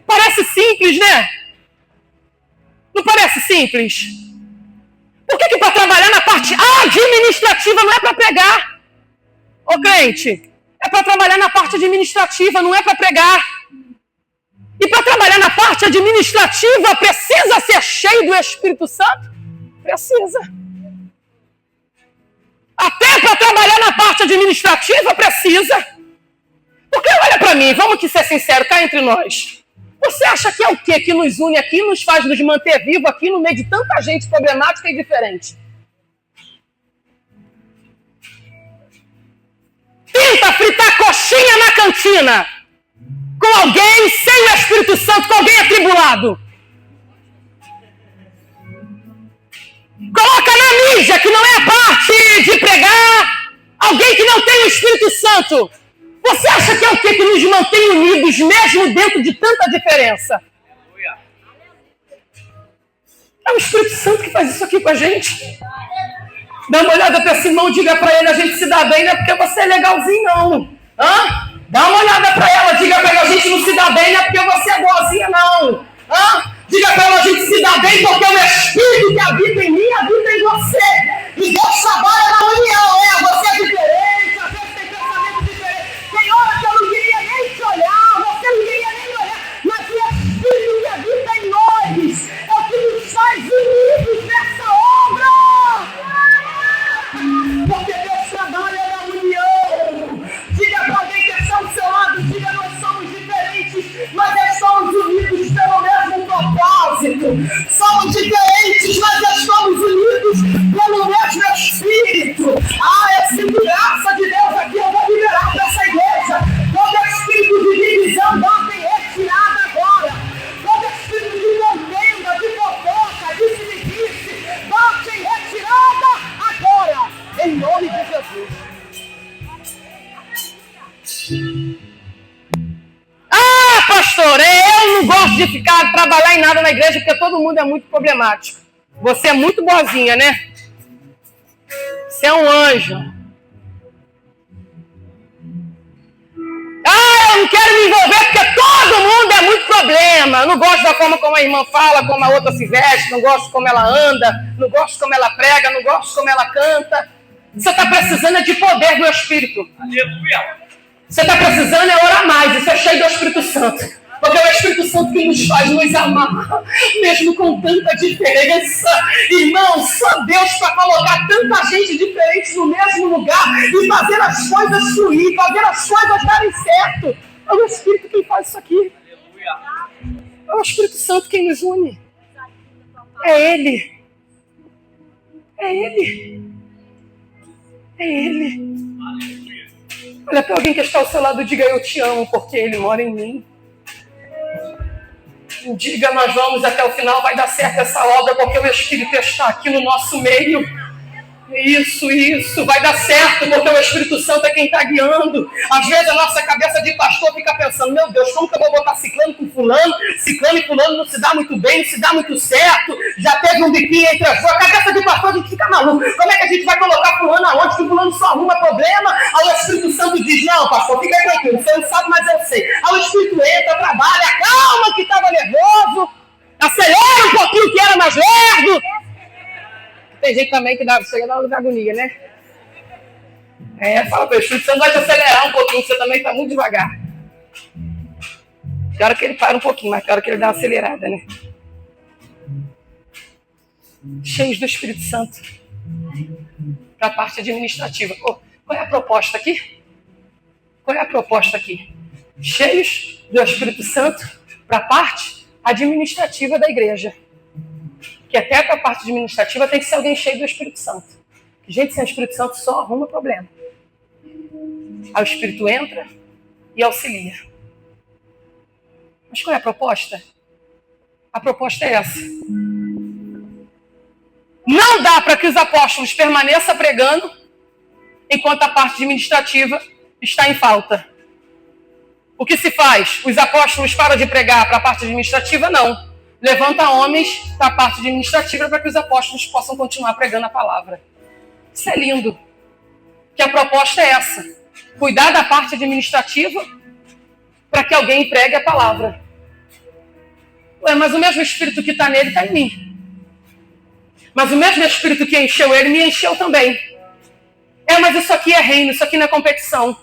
Parece simples, né? Não parece simples? Por que para trabalhar na parte administrativa não é para pregar? Ô crente, é para trabalhar na parte administrativa, não é para pregar. E para trabalhar na parte administrativa precisa ser cheio do Espírito Santo? Precisa. Até para trabalhar na parte administrativa precisa. Porque olha para mim, vamos que ser sincero, cá entre nós. Você acha que é o quê que nos une aqui, nos faz nos manter vivos aqui no meio de tanta gente problemática e diferente? Tenta fritar coxinha na cantina com alguém sem o Espírito Santo, com alguém atribulado. Coloca na mídia, que não é a parte de pregar, alguém que não tem o Espírito Santo. Você acha que é o quê que nos mantém unidos, mesmo dentro de tanta diferença? É o Espírito Santo que faz isso aqui com a gente. Dá uma olhada para esse irmão, diga para ele, a gente se dá bem, não é porque você é legalzinho, não. Hã? Dá uma olhada para ela, diga para ela, a gente não se dá bem, não é porque você é boazinha, não. Hã? Diga para ela, a gente se dá bem porque o Espírito que habita em mim, habita em você. E Deus trabalha na união, você é diferente, a gente tem pensamento diferente. Tem hora que eu não queria nem te olhar, você não queria nem me olhar, mas o Espírito que habita em nós é o que nos faz unidos nessa obra. Porque Deus trabalha na união. Diga para alguém que está ao seu lado, diga, nós somos diferentes, mas estamos unidos pelo mesmo propósito. Somos diferentes, mas estamos unidos pelo mesmo Espírito. Essa graça de Deus aqui eu vou liberar para essa igreja. Todo espírito de divisão bate em retirada agora. Todo espírito de contenda, de fofoca, de siliquice, bate em retirada agora. Em nome de Jesus. Pastor, eu não gosto de trabalhar em nada na igreja porque todo mundo é muito problemático. Você é muito boazinha, né? Você é um anjo. Eu não quero me envolver porque todo mundo é muito problema. Eu não gosto da forma como a irmã fala, como a outra se veste, não gosto como ela anda, não gosto como ela prega, não gosto como ela canta. Você está precisando de poder do Espírito. Aleluia. Você está precisando é orar mais, isso é cheio do Espírito Santo. Porque é o Espírito Santo que nos faz nos amar, mesmo com tanta diferença. Irmão, só Deus para colocar tanta gente diferente no mesmo lugar e fazer as coisas fluir, fazer as coisas darem certo. É o Espírito quem faz isso aqui. É o Espírito Santo quem nos une. É Ele. É Ele. É Ele. Olha para alguém que está ao seu lado e diga, eu te amo, porque Ele mora em mim. Diga, nós vamos até o final, vai dar certo essa obra, porque o Espírito está aqui no nosso meio. Isso, vai dar certo, porque o Espírito Santo é quem está guiando. Às vezes a nossa cabeça de pastor fica pensando, meu Deus, como que eu vou botar ciclano com fulano? Ciclano e fulano não se dá muito bem, não se dá muito certo. Já teve um biquinho entre as duas. A cabeça de pastor a gente fica maluco. Como é que a gente vai colocar fulano aonde? Que o fulano só arruma problema. Aí o Espírito Santo diz, não, pastor, fica tranquilo, você não sabe, mas eu sei. Aí o Espírito entra, trabalha, calma que estava nervoso. Acelera um pouquinho que era mais lerdo. Tem gente também que chega na hora da agonia, né? Fala para o Espírito Santo, vai te acelerar um pouquinho, você também está muito devagar. Tem hora que ele para um pouquinho, mas tem hora que ele dá uma acelerada, né? Cheios do Espírito Santo. Para a parte administrativa. Qual é a proposta aqui? Qual é a proposta aqui? Cheios do Espírito Santo para a parte administrativa da igreja. Que até para a parte administrativa tem que ser alguém cheio do Espírito Santo. Gente sem Espírito Santo só arruma problema. Aí o Espírito entra e auxilia. Mas qual é a proposta? A proposta é essa. Não dá para que os apóstolos permaneçam pregando enquanto a parte administrativa está em falta. O que se faz? Os apóstolos param de pregar para a parte administrativa? Não. Levanta homens para a parte administrativa para que os apóstolos possam continuar pregando a palavra. Isso é lindo. Que a proposta é essa. Cuidar da parte administrativa para que alguém pregue a palavra. Mas o mesmo Espírito que está nele está em mim. Mas o mesmo Espírito que encheu ele me encheu também. Mas isso aqui é reino, isso aqui não é competição.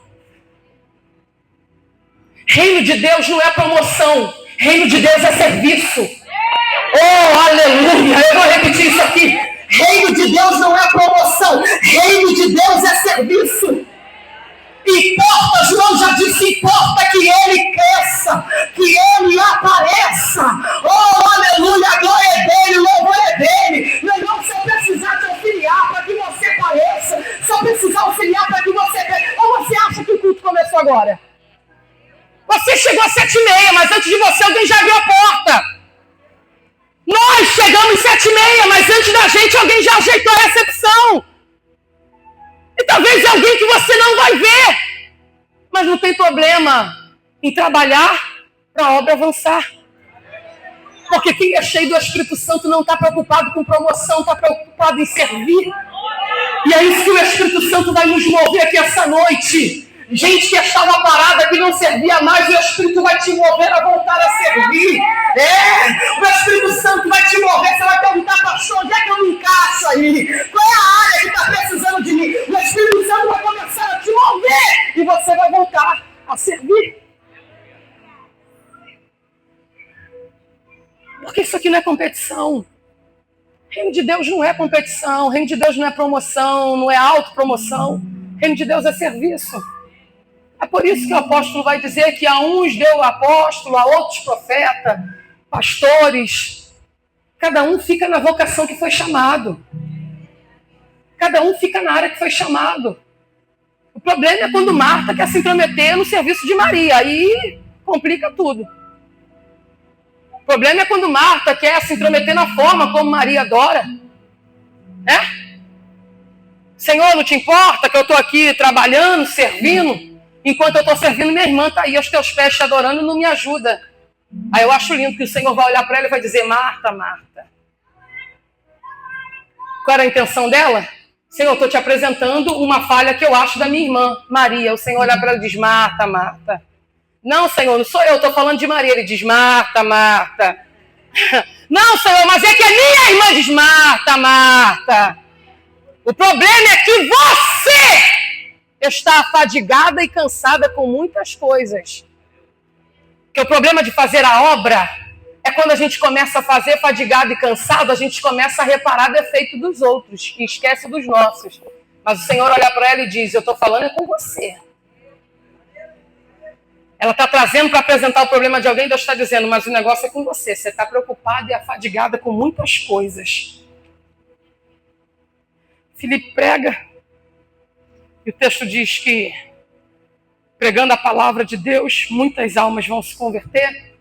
Reino de Deus não é promoção. Reino de Deus é serviço. Oh, aleluia! Eu vou repetir isso aqui. Reino de Deus não é promoção. Reino de Deus é serviço. Importa, João já disse, importa agora. Você chegou às 7h30, mas antes de você alguém já abriu a porta. Nós chegamos às 7h30, mas antes da gente alguém já ajeitou a recepção. E talvez é alguém que você não vai ver. Mas não tem problema em trabalhar para a obra avançar. Porque quem é cheio do Espírito Santo não está preocupado com promoção, está preocupado em servir. E é isso que o Espírito Santo vai nos mover aqui essa noite. Gente que estava parada, que não servia mais, o Espírito vai te mover a voltar a servir. O Espírito Santo vai te mover, você vai perguntar, pastor, onde é que eu me encaixo aí? Qual é a área que está precisando de mim? O Espírito Santo vai começar a te mover e você vai voltar a servir. Porque isso aqui não é competição. Reino de Deus não é competição, reino de Deus não é promoção, não é autopromoção. Reino de Deus é serviço. É por isso que o apóstolo vai dizer que a uns deu apóstolo, a outros profeta, pastores. Cada um fica na vocação que foi chamado. Cada um fica na área que foi chamado. O problema é quando Marta quer se intrometer no serviço de Maria. Aí complica tudo. O problema é quando Marta quer se intrometer na forma como Maria adora. Senhor, não te importa que eu estou aqui trabalhando, servindo? Enquanto eu estou servindo, minha irmã está aí aos teus pés te adorando e não me ajuda. Aí eu acho lindo que o Senhor vai olhar para ela e vai dizer, Marta, Marta. Qual era a intenção dela? Senhor, eu estou te apresentando uma falha que eu acho da minha irmã, Maria. O Senhor olha para ela e diz, Marta, Marta. Não, Senhor, não sou eu, estou falando de Maria. Ele diz, Marta, Marta. Não, Senhor, mas é que a minha irmã diz, Marta, Marta. O problema é que você está afadigada e cansada com muitas coisas. Porque o problema de fazer a obra é quando a gente começa a fazer fadigado e cansado, a gente começa a reparar defeito dos outros e esquece dos nossos. Mas o Senhor olha para ela e diz, eu estou falando é com você. Ela está trazendo para apresentar o problema de alguém, Deus está dizendo, mas o negócio é com você. Você está preocupada e afadigada com muitas coisas. Filipe prega, e o texto diz que, pregando a palavra de Deus, muitas almas vão se converter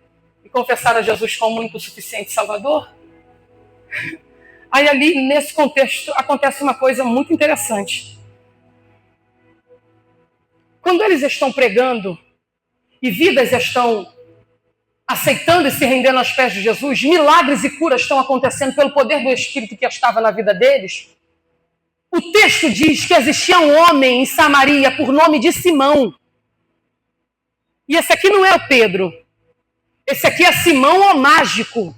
e confessar a Jesus como único suficiente Salvador. Aí ali, nesse contexto, acontece uma coisa muito interessante. Quando eles estão pregando e vidas estão aceitando e se rendendo aos pés de Jesus, milagres e curas estão acontecendo pelo poder do Espírito que estava na vida deles. O texto diz que existia um homem em Samaria por nome de Simão. E esse aqui não é o Pedro. Esse aqui é Simão, o mágico.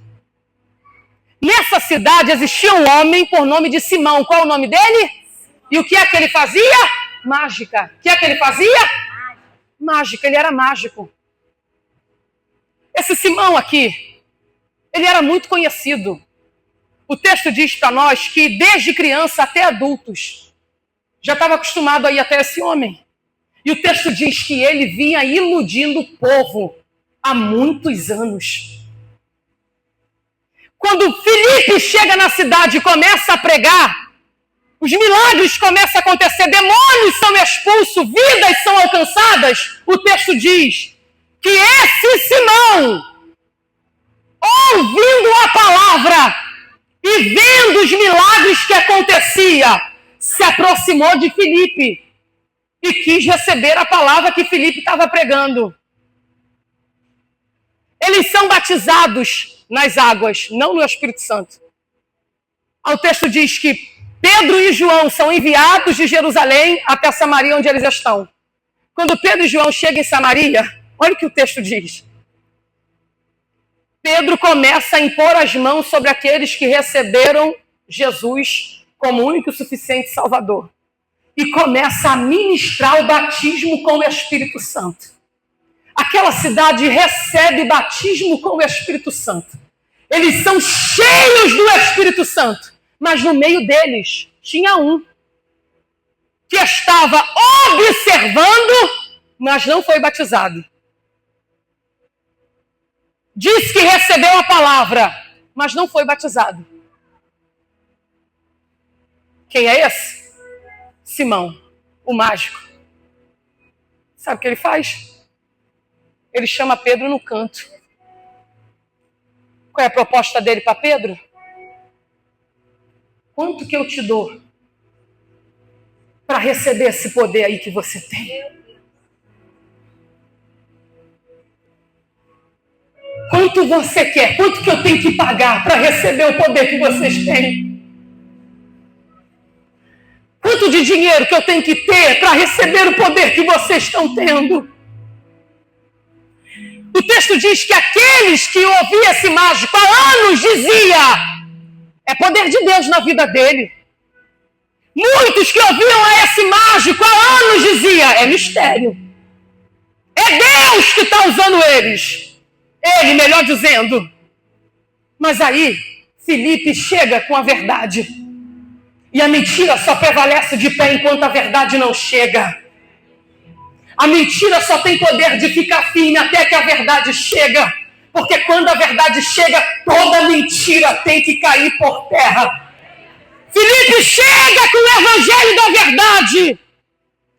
Nessa cidade existia um homem por nome de Simão. Qual é o nome dele? E o que é que ele fazia? Mágica. O que é que ele fazia? Mágica. Ele era mágico. Esse Simão aqui, ele era muito conhecido. O texto diz para nós que desde criança até adultos já estava acostumado a ir até esse homem. E o texto diz que ele vinha iludindo o povo há muitos anos. Quando Filipe chega na cidade e começa a pregar, os milagres começam a acontecer, demônios são expulsos, vidas são alcançadas. O texto diz que esse Simão, ouvindo a palavra e vendo os milagres que acontecia, se aproximou de Filipe e quis receber a palavra que Filipe estava pregando. Eles são batizados nas águas, não no Espírito Santo. O texto diz que Pedro e João são enviados de Jerusalém até Samaria, onde eles estão. Quando Pedro e João chegam em Samaria, olha o que o texto diz. Pedro começa a impor as mãos sobre aqueles que receberam Jesus como único e suficiente Salvador. E começa a ministrar o batismo com o Espírito Santo. Aquela cidade recebe batismo com o Espírito Santo. Eles são cheios do Espírito Santo. Mas no meio deles tinha um que estava observando, mas não foi batizado. Diz que recebeu a palavra, mas não foi batizado. Quem é esse? Simão, o mágico. Sabe o que ele faz? Ele chama Pedro no canto. Qual é a proposta dele para Pedro? Quanto que eu te dou para receber esse poder aí que você tem? Quanto você quer? Quanto que eu tenho que pagar para receber o poder que vocês têm? Quanto de dinheiro que eu tenho que ter para receber o poder que vocês estão tendo? O texto diz que aqueles que ouviam esse mágico há anos dizia: é poder de Deus na vida dele. Muitos que ouviam a esse mágico há anos dizia: é mistério. É Deus que está usando eles. Ele, melhor dizendo. Mas aí, Filipe chega com a verdade. E a mentira só prevalece de pé enquanto a verdade não chega. A mentira só tem poder de ficar firme até que a verdade chega. Porque quando a verdade chega, toda mentira tem que cair por terra. Filipe chega com o evangelho da verdade.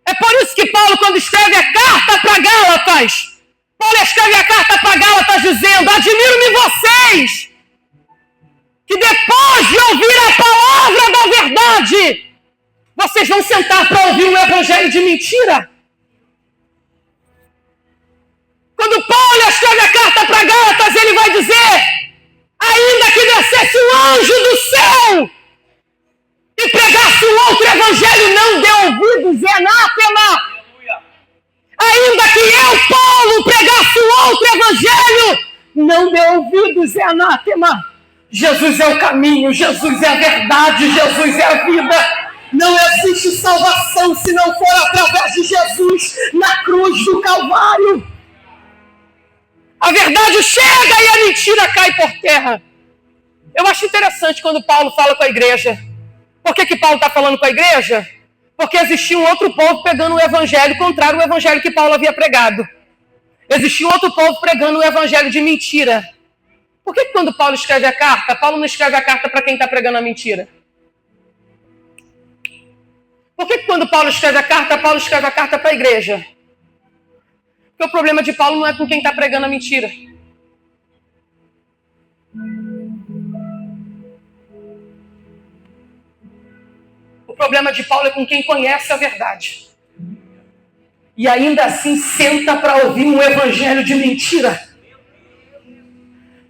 É por isso que Paulo, quando escreve a carta para Gálatas, Paulo escreve a carta para Gálatas dizendo: admiro-me vocês, que depois de ouvir a palavra da verdade, vocês vão sentar para ouvir um evangelho de mentira. Quando Paulo escreve a carta para Gálatas, ele vai dizer: ainda que descesse um anjo do céu e pregasse um outro evangelho, não dê ouvidos, é anátema. Ainda que eu, Paulo, pregasse um outro evangelho, não dê ouvidos, é anátema. Jesus é o caminho, Jesus é a verdade, Jesus é a vida. Não existe salvação se não for através de Jesus na cruz do Calvário. A verdade chega e a mentira cai por terra. Eu acho interessante quando Paulo fala com a igreja. Por que Paulo está falando com a igreja? Porque existia um outro povo pregando o evangelho contrário ao evangelho que Paulo havia pregado. Existia um outro povo pregando o evangelho de mentira. Por que quando Paulo escreve a carta, Paulo não escreve a carta para quem está pregando a mentira? Por que quando Paulo escreve a carta para a igreja? Porque o problema de Paulo não é com quem está pregando a mentira. O problema de Paulo é com quem conhece a verdade. E ainda assim senta para ouvir um evangelho de mentira.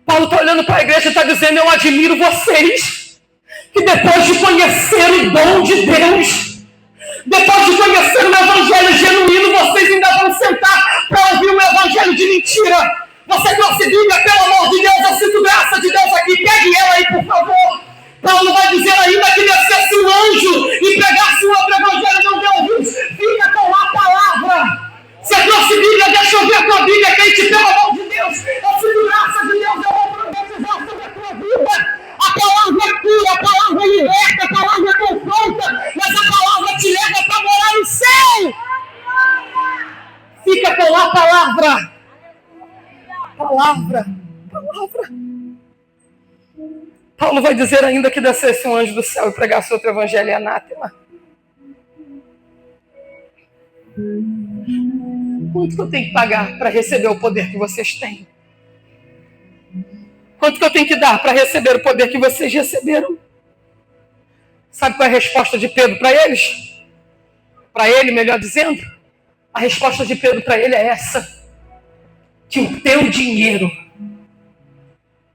Paulo está olhando para a igreja e está dizendo: eu admiro vocês, que depois de conhecer o dom de Deus, depois de conhecer um evangelho genuíno, vocês ainda vão sentar para ouvir um evangelho de mentira. Você trouxe Bíblia, pelo amor de Deus, eu sinto graça de Deus aqui, pegue ela aí, por favor. Paulo vai dizer: ainda que descesse um anjo e pregasse um outro evangelho, não deu ouvidos, fica com a palavra. Você trouxe Bíblia, deixa eu ver a tua Bíblia, quente, pelo amor de Deus. Eu sinto graça de Deus, eu vou profetizar sobre a tua vida. A palavra é pura, a palavra liberta, a palavra confronta, mas a palavra te leva para morar no céu. Fica com a palavra. Palavra. Paulo vai dizer: ainda que descesse um anjo do céu e pregasse outro evangelho, é anátema. Quanto que eu tenho que pagar para receber o poder que vocês têm? Quanto que eu tenho que dar para receber o poder que vocês receberam? Sabe qual é a resposta de Pedro para eles? Para ele, melhor dizendo? A resposta de Pedro para ele é essa: que o teu dinheiro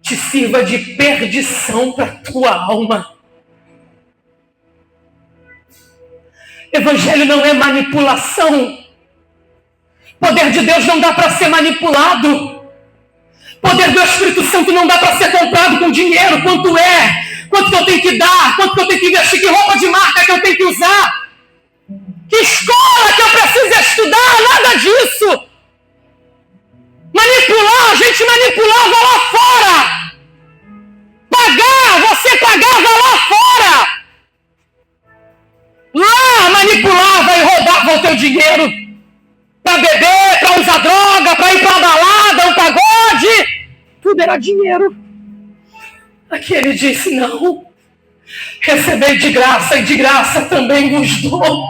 te sirva de perdição para a tua alma. Evangelho não é manipulação. Poder de Deus não dá para ser manipulado. Poder do Espírito Santo não dá para ser comprado com dinheiro. Quanto é? Quanto que eu tenho que dar? Quanto que eu tenho que investir? Que roupa de marca que eu tenho que usar? Que escola que eu preciso estudar? Nada disso. Manipular, a gente manipulava lá fora. Você pagava lá fora. Lá manipulava e roubava o teu dinheiro para beber, para usar droga, para ir para a balada, um pagode. Tudo era dinheiro. Aqui ele disse: não, recebei de graça e de graça também vos dou.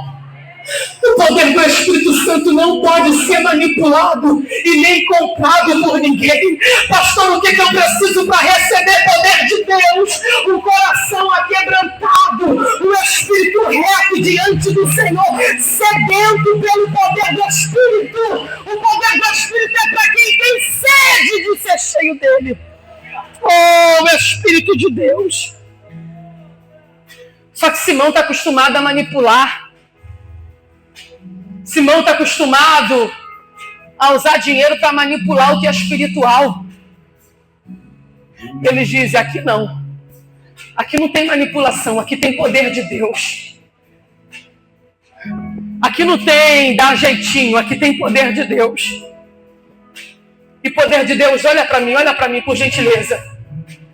O poder do Espírito Santo não pode ser manipulado e nem comprado por ninguém. Pastor, o que eu preciso para receber poder de Deus? Um coração aquebrantado, um espírito reto diante do Senhor, sedento pelo poder do Espírito. O poder do Espírito é para quem tem sede de ser cheio dele. Oh, Espírito de Deus! Só que Simão está acostumado a manipular. Simão está acostumado a usar dinheiro para manipular o que é espiritual. Eles dizem, aqui não. Aqui não tem manipulação, aqui tem poder de Deus. Aqui não tem dar jeitinho, aqui tem poder de Deus. E poder de Deus, olha para mim, por gentileza.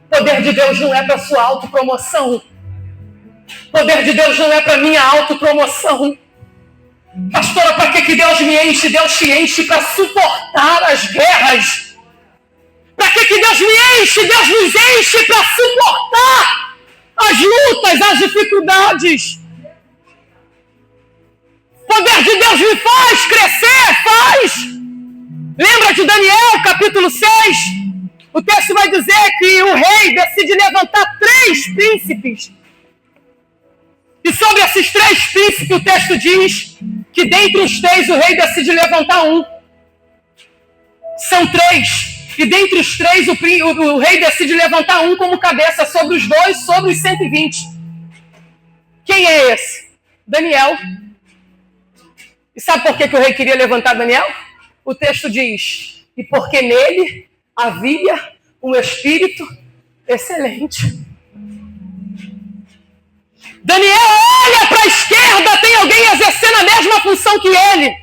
Poder de Deus não é para sua autopromoção. Poder de Deus não é para minha autopromoção. Pastora, para que Deus me enche? Deus te enche para suportar as guerras. Para que Deus me enche? Deus nos enche para suportar as lutas, as dificuldades. Poder de Deus me faz crescer, faz. Lembra de Daniel, capítulo 6? O texto vai dizer que o rei decide levantar 3 príncipes. E sobre esses 3 príncipes, o texto diz que dentre os 3 o rei decide levantar um. São 3. E dentre os 3 o rei decide levantar um como cabeça sobre os 2, sobre os 120. Quem é esse? Daniel. E sabe por que o rei queria levantar Daniel? O texto diz, e porque nele havia um espírito excelente. Daniel olha para a esquerda, tem alguém exercendo a mesma função que ele.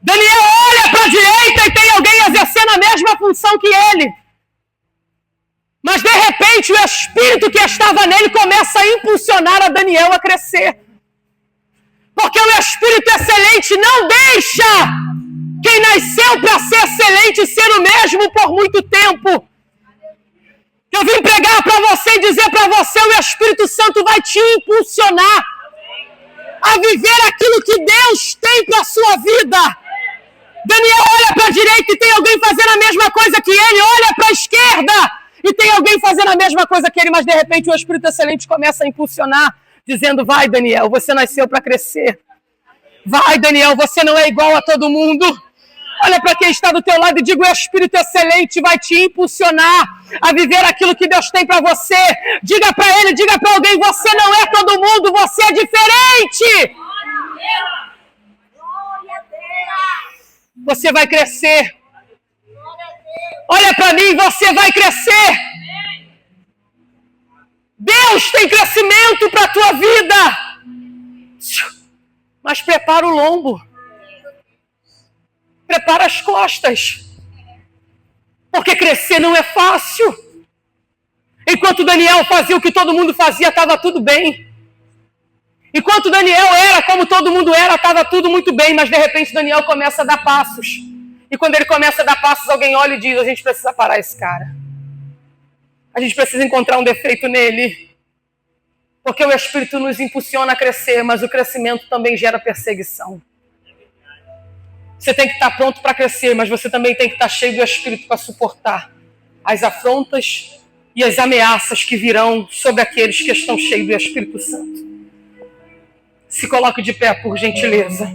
Daniel olha para a direita e tem alguém exercendo a mesma função que ele. Mas de repente o espírito que estava nele começa a impulsionar a Daniel a crescer. Porque o espírito excelente não deixa quem nasceu para ser excelente ser o mesmo por muito tempo. Eu vim pregar para você e dizer para você, o Espírito Santo vai te impulsionar a viver aquilo que Deus tem para a sua vida. Daniel olha para a direita e tem alguém fazendo a mesma coisa que ele, olha para a esquerda e tem alguém fazendo a mesma coisa que ele, mas de repente o Espírito Excelente começa a impulsionar, dizendo, vai Daniel, você nasceu para crescer. Vai Daniel, você não é igual a todo mundo. Olha para quem está do teu lado e diga, o Espírito Excelente vai te impulsionar a viver aquilo que Deus tem para você. Diga para ele, diga para alguém, você não é todo mundo, você é diferente. Você vai crescer. Olha para mim, você vai crescer. Deus tem crescimento para a tua vida. Mas prepara o lombo. Prepara as costas. Porque crescer não é fácil. Enquanto Daniel fazia o que todo mundo fazia, estava tudo bem. Enquanto Daniel era como todo mundo era, estava tudo muito bem. Mas de repente Daniel começa a dar passos. E quando ele começa a dar passos, alguém olha e diz, a gente precisa parar esse cara. A gente precisa encontrar um defeito nele. Porque o Espírito nos impulsiona a crescer, mas o crescimento também gera perseguição. Você tem que estar pronto para crescer, mas você também tem que estar cheio do Espírito para suportar as afrontas e as ameaças que virão sobre aqueles que estão cheios do Espírito Santo. Se coloque de pé, por gentileza.